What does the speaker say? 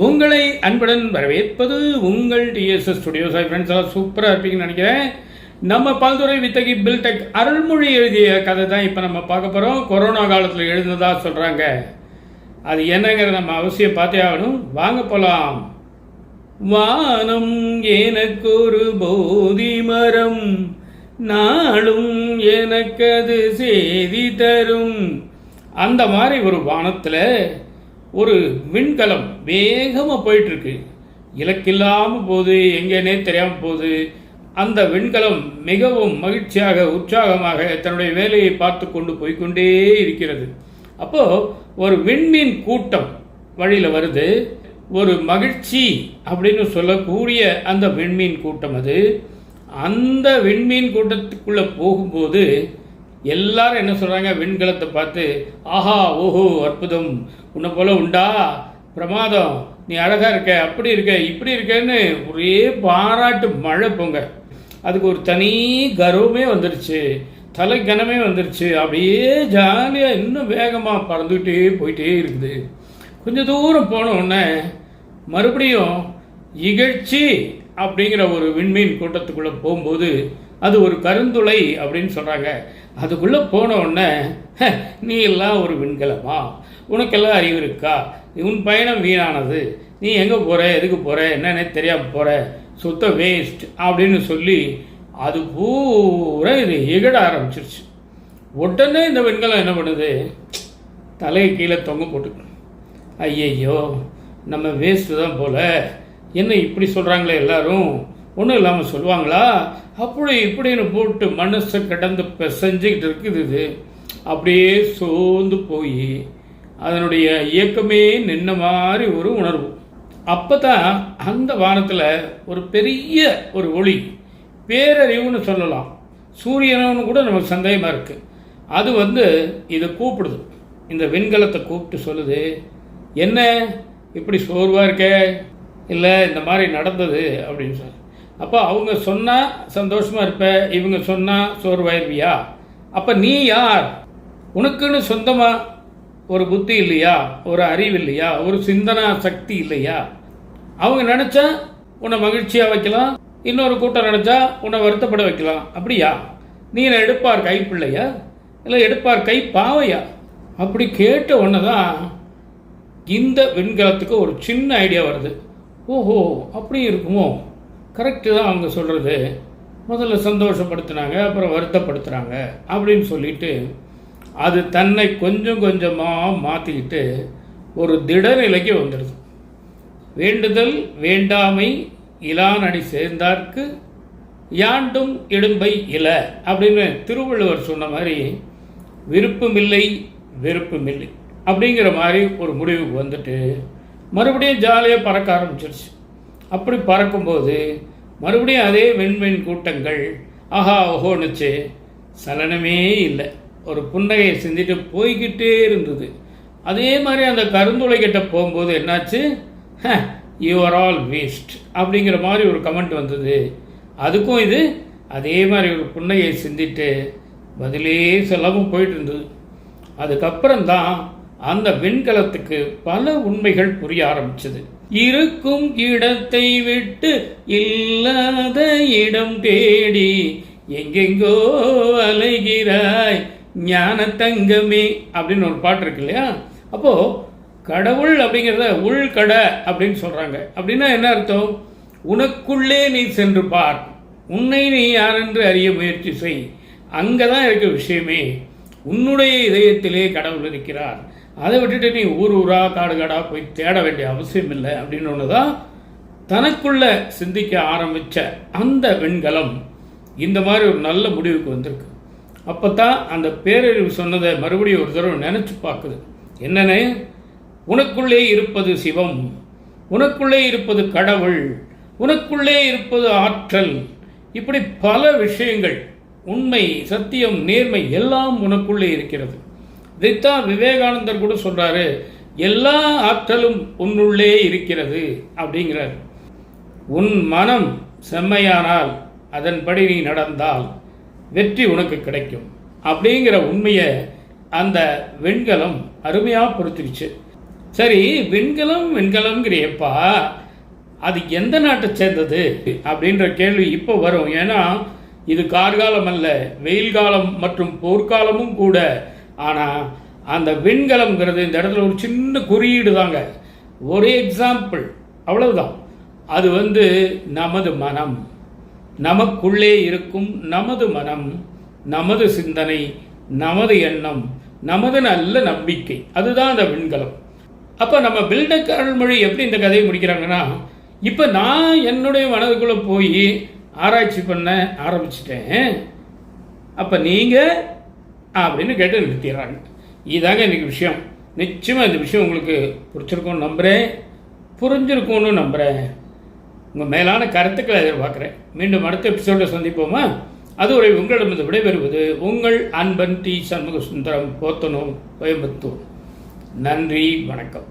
உங்களை அன்புடன் வரவேற்பது உங்கள் டிஎஸ்எஸ் ஸ்டுடியோஸ். ஃப்ரெண்ட்ஸ் எல்லாம் சூப்பராக இருப்பீங்கன்னு நினைக்கிறேன். நம்ம பல்துறை வித்தகி பில்டெக் அருள்மொழி எழுதிய கதை தான் இப்போ நம்ம பார்க்க போகிறோம். கொரோனா காலத்தில் எழுதுனதா சொல்கிறாங்க. அது என்னங்கிறத நம்ம அவசியம் பார்த்தே ஆகணும். வாங்க போகலாம். வானம் எனக்கு ஒரு போதி மரம், நாளும் எனக்கது செய்தி தரும். அந்த மாதிரி ஒரு வானத்தில் ஒரு விண்கலம் வேகமாக போயிட்டுருக்கு. இலக்கில்லாமல் போகுது, எங்கேனே தெரியாமல் போகுது. அந்த விண்கலம் மிகவும் மகிழ்ச்சியாக உற்சாகமாக தன்னுடைய வேலையை பார்த்து கொண்டு போய்கொண்டே இருக்கிறது. அப்போது ஒரு விண்மீன் கூட்டம் வழியில் வருது. ஒரு மகிழ்ச்சி அப்படின்னு சொல்லக்கூடிய அந்த விண்மீன் கூட்டம் அது. அந்த விண்மீன் கூட்டத்துக்குள்ளே போகும்போது எல்லாரும் என்ன சொல்கிறாங்க, விண்கலத்தை பார்த்து, ஆஹா ஓஹோ அற்புதம், உன்னை போல உண்டா, பிரமாதம், நீ அழகாக இருக்க, அப்படி இருக்க, இப்படி இருக்கன்னு ஒரே பாராட்டு மழை போங்க. அதுக்கு ஒரு தனி கர்வமே வந்துருச்சு, தலை கனமே வந்துருச்சு. அப்படியே ஜாலியாக இன்னும் வேகமாக பறந்துக்கிட்டே போயிட்டே இருக்குது. கொஞ்சம் தூரம் போன உடனே மறுபடியும் இகழ்ச்சி அப்படிங்கிற ஒரு விண்மீன் கூட்டத்துக்குள்ளே போகும்போது அது ஒரு கருந்துளை அப்படின்னு சொல்கிறாங்க. அதுக்குள்ளே போன உடனே, நீ எல்லாம் ஒரு விண்கலமா, உனக்கெல்லாம் அறிவு இருக்கா, உன் பயணம் வீணானது, நீ எங்கே போகிற, எதுக்கு போகிற, என்னன்னே தெரியாமல் போகிற, சுத்த வேஸ்ட் அப்படின்னு சொல்லி அது பூரா இது எகட ஆரம்பிச்சிருச்சு. உடனே இந்த விண்கலம் என்ன பண்ணுது, தலையை கீழே தொங்க போட்டு, ஐயையோ நம்ம வேஸ்ட்டு தான் போல, என்ன இப்படி சொல்கிறாங்களே எல்லாரும், ஒன்றும் இல்லாமல் சொல்லுவாங்களா, அப்படி இப்படின்னு போட்டு மனசை கடந்து செஞ்சுக்கிட்டு இருக்குது. இது அப்படியே சோர்ந்து போய் அதனுடைய இயக்கமே நின்ன மாதிரி ஒரு உணர்வு. அப்போ தான் அந்த வானத்தில் ஒரு பெரிய ஒரு ஒளி, பேரறிவுன்னு சொல்லலாம், சூரியனு கூட நமக்கு சந்தேகமாக இருக்குது. அது இதை கூப்பிடுது, இந்த விண்கலத்தை கூப்பிட்டு சொல்லுது, என்ன இப்படி சோர்வாக இருக்க, இல்லை இந்த மாதிரி நடந்தது அப்படின்னு சொல்லி. அப்போ அவங்க சொன்னால் சந்தோஷமாக இருப்ப, இவங்க சொன்னால் சோர்வாயிருவியா? அப்போ நீ யார்? உனக்குன்னு சொந்தமாக ஒரு புத்தி இல்லையா, ஒரு அறிவு இல்லையா, ஒரு சிந்தனா சக்தி இல்லையா? அவங்க நினச்சா உன்னை மகிழ்ச்சியாக வைக்கலாம், இன்னொரு கூட்டம் நினச்சா உன்னை வருத்தப்பட வைக்கலாம். அப்படியா? நீ எடுப்பார் கை பிள்ளையா, இல்லை எடுப்பார் கை பாவையா? அப்படி கேட்ட உடனே தான் இந்த விண்கலத்துக்கு ஒரு சின்ன ஐடியா வருது. ஓஹோ அப்படி இருக்குமோ, கரெக்டு தான் அவங்க சொல்கிறது. முதல்ல சந்தோஷப்படுத்துனாங்க, அப்புறம் வருத்தப்படுத்துகிறாங்க அப்படின்னு சொல்லிட்டு அது தன்னை கொஞ்சம் கொஞ்சமாக மாற்றிக்கிட்டு ஒரு திடநிலைக்கு வந்துடுது. வேண்டுதல் வேண்டாமை இலானடி சேர்ந்தார்க்கு யாண்டும் இடும்பை இல அப்படின்னு திருவள்ளுவர் சொன்ன மாதிரி விருப்பமில்லை வெறுப்புமில்லை அப்படிங்கிற மாதிரி ஒரு முடிவுக்கு வந்துட்டு மறுபடியும் ஜாலியாக பறக்க ஆரம்பிச்சிருச்சு. அப்படி பறக்கும்போது மறுபடியும் அதே விண்மீன் கூட்டங்கள் ஆஹா ஓஹோனுச்சு, சலனமே இல்லை, ஒரு புன்னகையை சிந்திட்டு போய்கிட்டே இருந்தது. அதே மாதிரி அந்த கருந்துளை கிட்ட போகும்போது என்னாச்சு, யூ ஆர் ஆல் வேஸ்ட் அப்படிங்கிற மாதிரி ஒரு கமெண்ட் வந்தது. அதுக்கும் இது அதே மாதிரி ஒரு புன்னகையை சிந்திட்டு பதிலே சொல்லாமல் போயிட்டு இருந்தது. அதுக்கப்புறம்தான் அந்த விண்கலத்துக்கு பல உண்மைகள் புரிய ஆரம்பிச்சது. இருக்கும் இடத்தை விட்டு இல்லாத இடம் தேடி எங்கெங்கோ அலைகிறாய் ஞான தங்கமே அப்படின்னு ஒரு பாட்டு இருக்கு இல்லையா? அப்போது கடவுள் அப்படிங்கிறத உள்கடை அப்படின்னு சொல்கிறாங்க. அப்படின்னா என்ன அர்த்தம்? உனக்குள்ளே நீ சென்று பார், உன்னை நீ யாரென்று அறிய முயற்சி செய், அங்கே தான் இருக்க விஷயமே. உன்னுடைய இதயத்திலே கடவுள் இருக்கிறார். அதை விட்டுட்டு நீ ஊர் ஊரா காடு காடாக போய் தேட வேண்டிய அவசியம் இல்லை அப்படின்னு ஒன்று தான் தனக்குள்ள சிந்திக்க ஆரம்பித்த அந்த விண்கலம் இந்த மாதிரி ஒரு நல்ல முடிவுக்கு வந்திருக்கு. அப்போ தான் அந்த பேரறிவு சொன்னதை மறுபடியும் ஒரு தடவை நினச்சி பார்க்குது. என்னன்னு, உனக்குள்ளே இருப்பது சிவம், உனக்குள்ளே இருப்பது கடவுள், உனக்குள்ளே இருப்பது ஆற்றல், இப்படி பல விஷயங்கள், உண்மை சத்தியம் நேர்மை எல்லாம் உனக்குள்ளே இருக்கிறது. இதைத்தான் விவேகானந்தர் கூட சொல்றாரு, எல்லா ஆற்றலும் உன்னுள்ளே இருக்கிறது அப்படிங்கிறார். உன் மனம் செம்மையானால் அதன்படி நீ நடந்தால் வெற்றி உனக்கு கிடைக்கும் அப்படிங்கிற உண்மையை அந்த விண்கலம் அருமையாக பொறுத்துருச்சு. சரி, விண்கலம் விண்கலம்ங்கிறியப்பா, அது எந்த நாட்டை சேர்ந்தது அப்படின்ற கேள்வி இப்போ வரும். ஏன்னா இது கார்காலம் அல்ல, வெயில் காலம் மற்றும் போர்க்காலமும் கூட. ஆனால் அந்த விண்கலம்ங்கிறது இந்த இடத்துல ஒரு சின்ன குறியீடு தாங்க, ஒரு எக்ஸாம்பிள், அவ்வளவுதான். அது நமது மனம், நமக்குள்ளே இருக்கும் நமது மனம், நமது சிந்தனை, நமது எண்ணம், நமது நல்ல நம்பிக்கை, அதுதான் அந்த விண்கலம். அப்போ நம்ம பில்டெக் அருள்மொழி எப்படி இந்த கதையை முடிக்கிறாங்கன்னா, இப்போ நான் என்னுடைய மனதுக்குள்ளே போய் ஆராய்ச்சி பண்ண ஆரம்பிச்சிட்டேன், அப்போ நீங்கள் அப்படின்னு கேட்டு நிறுத்திடுறாங்க. இதாங்க இன்றைக்கி விஷயம். நிச்சயமாக இந்த விஷயம் உங்களுக்கு பிடிச்சிருக்கும்னு நம்புகிறேன், புரிஞ்சிருக்கும்னு நம்புகிறேன். உங்கள் மேலான கருத்துக்களை எதிர்பார்க்குறேன். மீண்டும் அடுத்த எபிசோடில் சந்திப்போமா? அதுவரை உங்களிடமிருந்து விடைபெறுவது உங்கள் அன்பன் டி. சண்முக சுந்தரம், போத்தனூர், கோயம்புத்தூர். நன்றி, வணக்கம்.